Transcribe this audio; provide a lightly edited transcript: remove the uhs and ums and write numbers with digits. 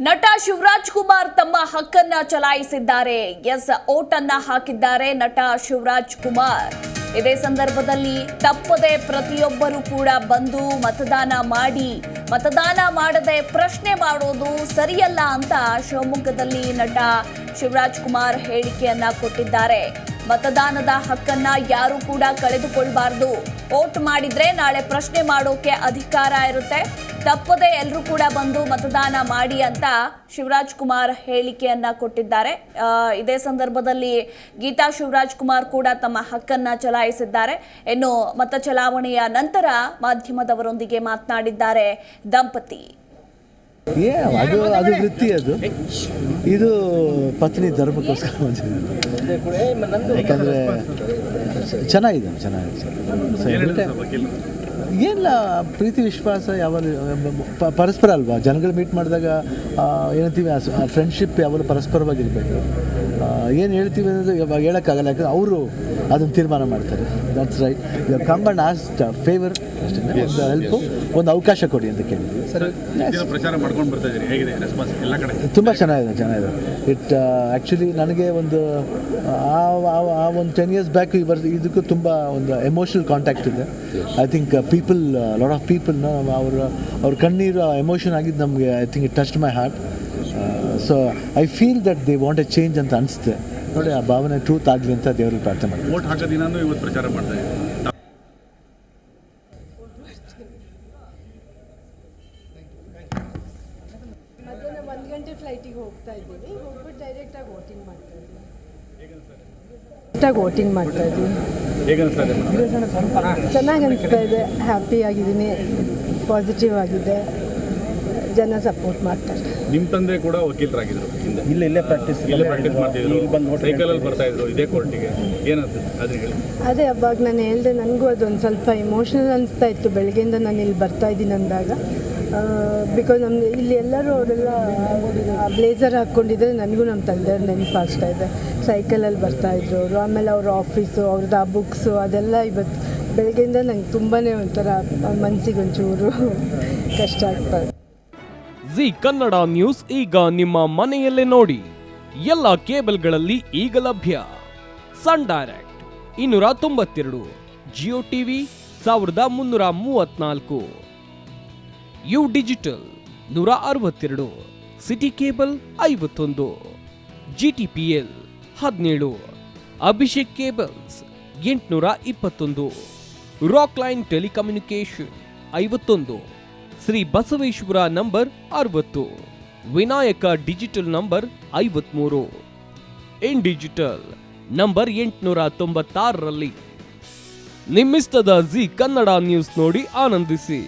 ನಟ ಶಿವರಾಜ್ ಕುಮಾರ್ ತಮ್ಮ ಹಕ್ಕನ್ನ ಚಲಾಯಿಸಿದ್ದಾರೆ. ಓಟ್ ಅನ್ನ ಹಾಕಿದ್ದಾರೆ ನಟ ಶಿವರಾಜ್ ಕುಮಾರ್. ಇದೇ ಸಂದರ್ಭದಲ್ಲಿ ತಪ್ಪದೆ ಪ್ರತಿಯೊಬ್ಬರು ಕೂಡ ಬಂದು ಮತದಾನ ಮಾಡದೆ ಪ್ರಶ್ನೆ ಮಾಡೋದು ಸರಿಯಲ್ಲ ಅಂತ ಶಿವಮೊಗ್ಗದಲ್ಲಿ ನಟ ಶಿವರಾಜ್ ಕುಮಾರ್ ಹೇಳಿಕೆಯನ್ನ ಕೊಟ್ಟಿದ್ದಾರೆ. ಮತದಾನದ ಹಕ್ಕನ್ನ ಯಾರು ಕೂಡ ಕಳೆದುಕೊಳ್ಳಬಾರದು. ವೋಟ್ ಮಾಡಿದ್ರೆ ನಾಳೆ ಪ್ರಶ್ನೆ ಮಾಡೋಕೆ ಅಧಿಕಾರ ಇರುತ್ತೆ. ತಪ್ಪದೆ ಎಲ್ಲರೂ ಕೂಡ ಬಂದು ಮತದಾನ ಮಾಡಿ ಅಂತ ಶಿವರಾಜ್ ಕುಮಾರ್ ಹೇಳಿಕೆಯನ್ನ ಕೊಟ್ಟಿದ್ದಾರೆ. ಇದೇ ಸಂದರ್ಭದಲ್ಲಿ ಗೀತಾ ಶಿವರಾಜ್ ಕುಮಾರ್ ಕೂಡ ತಮ್ಮ ಹಕ್ಕನ್ನ ಚಲಾಯಿಸಿದ್ದಾರೆ. ಇನ್ನು ಮತ ಚಲಾವಣೆಯ ನಂತರ ಮಾಧ್ಯಮದವರೊಂದಿಗೆ ಮಾತನಾಡಿದ್ದಾರೆ ದಂಪತಿ. ಅದು ವೃತ್ತಿ, ಇದು ಪತ್ನಿ ಧರ್ಮಕ್ಕೋಸ್ಕರ ಯಾಕಂದರೆ ಚೆನ್ನಾಗಿದೆ. ಏನಿಲ್ಲ, ಪ್ರೀತಿ ವಿಶ್ವಾಸ ಯಾವಾಗ ಪರಸ್ಪರ ಅಲ್ವಾ. ಜನಗಳು ಮೀಟ್ ಮಾಡಿದಾಗ ಏನಂತೀವಿ, ಫ್ರೆಂಡ್ಶಿಪ್ ಯಾವಾಗಲೂ ಪರಸ್ಪರವಾಗಿರಬೇಕು. ಏನು ಹೇಳ್ತೀವಿ ಅನ್ನೋದು ಇವಾಗ ಹೇಳೋಕ್ಕಾಗಲ್ಲ, ಯಾಕಂದ್ರೆ ಅವರು ಅದನ್ನು ತೀರ್ಮಾನ ಮಾಡ್ತಾರೆ. That's right. You come and ask favour, ಅಷ್ಟೇ, ಒಂದು ಹೆಲ್ಪು, ಒಂದು ಅವಕಾಶ ಕೊಡಿ ಅಂತ ಕೇಳಿದ್ವಿ. ತುಂಬ ಚೆನ್ನಾಗಿದೆ. ಆ್ಯಕ್ಚುಲಿ ನನಗೆ ಒಂದು 10 years ಬ್ಯಾಕ್ ಇದಕ್ಕೂ ತುಂಬ ಒಂದು ಎಮೋಷನಲ್ ಕಾಂಟ್ಯಾಕ್ಟ್ ಇದೆ. I think lot of people ಅವ್ರ ಕಣ್ಣೀರು ಎಮೋಷನ್ ಆಗಿದ್ದು ನಮಗೆ, I think it touched my heart. So I feel that they want A change ಅಂತ ಅನಿಸುತ್ತೆ. ನೋಡಿ, ಆ ಭಾವನೆ ಟ್ರೂತ್ ಆಗಲಿ ಅಂತ ದೇವರಲ್ಲಿ ಪ್ರಾರ್ಥನೆ ಮಾಡ್ತೀನಿ. ವೋಟ್ ಹಾಕೋ ದಿನಾನು ಇವತ್ತು ಪ್ರಚಾರ ಮಾಡ್ತಾ ಇದ್ದೀವಿ. ಮಧ್ಯಾಹ್ನ 1 ಗಂಟೆ ಫ್ಲೈಟಿಗೆ ಹೋಗ್ತಾ ಇದ್ದೀವಿ. ಹೋಗ್ಬಿಟ್ಟು ಡೈರೆಕ್ಟಾಗಿ ವೋಟಿಂಗ್ ಮಾಡ್ತಾ ಇದ್ದೀವಿ. ಚೆನ್ನಾಗಿ ಅನಿಸ್ತಾ ಇದೆ. ಹ್ಯಾಪಿ ಆಗಿದ್ದೀನಿ. ಪಾಸಿಟಿವ್ ಆಗಿದೆ. ಜನ ಸಪೋರ್ಟ್ ಮಾಡ್ತಾರೆ. ನಿಮ್ಮ ತಂದೆ ಕೂಡ ವಕೀಲರಾಗಿದ್ರು. ಇಲ್ಲೇ ಪ್ರಾಕ್ಟೀಸ್ ಮಾಡ್ತಿದ್ರು. ಸೈಕಲಲ್ಲಿ ಬರ್ತಾ ಇದ್ರು ಇದೇ ಕೋರ್ಟಿಗೆ. ಏನಂತ ಅದನ್ನ ಹೇಳಿ. ಅದೇ ಅವಾಗ ನಾನು ಹೇಳಿದೆ, ನನಗೂ ಅದೊಂದು ಸ್ವಲ್ಪ ಇಮೋಷ್ನಲ್ ಅನಿಸ್ತಾ ಇತ್ತು. ಬೆಳಗ್ಗೆಯಿಂದ ನಾನು ಇಲ್ಲಿ ಬರ್ತಾ ಇದ್ದೀನಿ ಅಂದಾಗ, ಬಿಕಾಸ್ ನಮ್ದು ಇಲ್ಲಿ ಎಲ್ಲರೂ ಅವರೆಲ್ಲ ಬ್ಲೇಸರ್ ಹಾಕ್ಕೊಂಡಿದ್ರೆ ನನಗೂ ನಮ್ಮ ತಂದೆಯವ್ರು ನೆನಪಾಗ್ತಾ ಇದೆ. ಸೈಕಲಲ್ಲಿ ಬರ್ತಾಯಿದ್ರು ಅವರು. ಆಮೇಲೆ ಅವ್ರ ಆಫೀಸು, ಅವ್ರದ್ದು ಆ ಬುಕ್ಸು, ಅದೆಲ್ಲ ಇವತ್ತು ಬೆಳಗ್ಗೆಯಿಂದ ನಂಗೆ ತುಂಬಾ ಒಂಥರ ಮನಸ್ಸಿಗೆ ಒಂಚೂರು ಕಷ್ಟ ಆಗ್ತದೆ. ಜಿ ಕನ್ನಡ ನ್ಯೂಸ್ ಈಗ ನಿಮ್ಮ ಮನೆಯಲ್ಲೇ ನೋಡಿ. ಎಲ್ಲ ಕೇಬಲ್ಗಳಲ್ಲಿ ಈಗ ಲಭ್ಯ. Sun Direct 292, Jio TV 1334, U digital 162, city cable 51, GTPL 17, Abhishek cables 821, Rockline telecommunication 51, Shri Basaveshwara number 60, Vinayaka digital number 53, in digital number 896ರಲ್ಲಿ. ನಿಮ್ಮಿಸ್ತದ ಜಿ ಕನ್ನಡ ನ್ಯೂಸ್ ನೋಡಿ ಆನಂದಿಸಿ.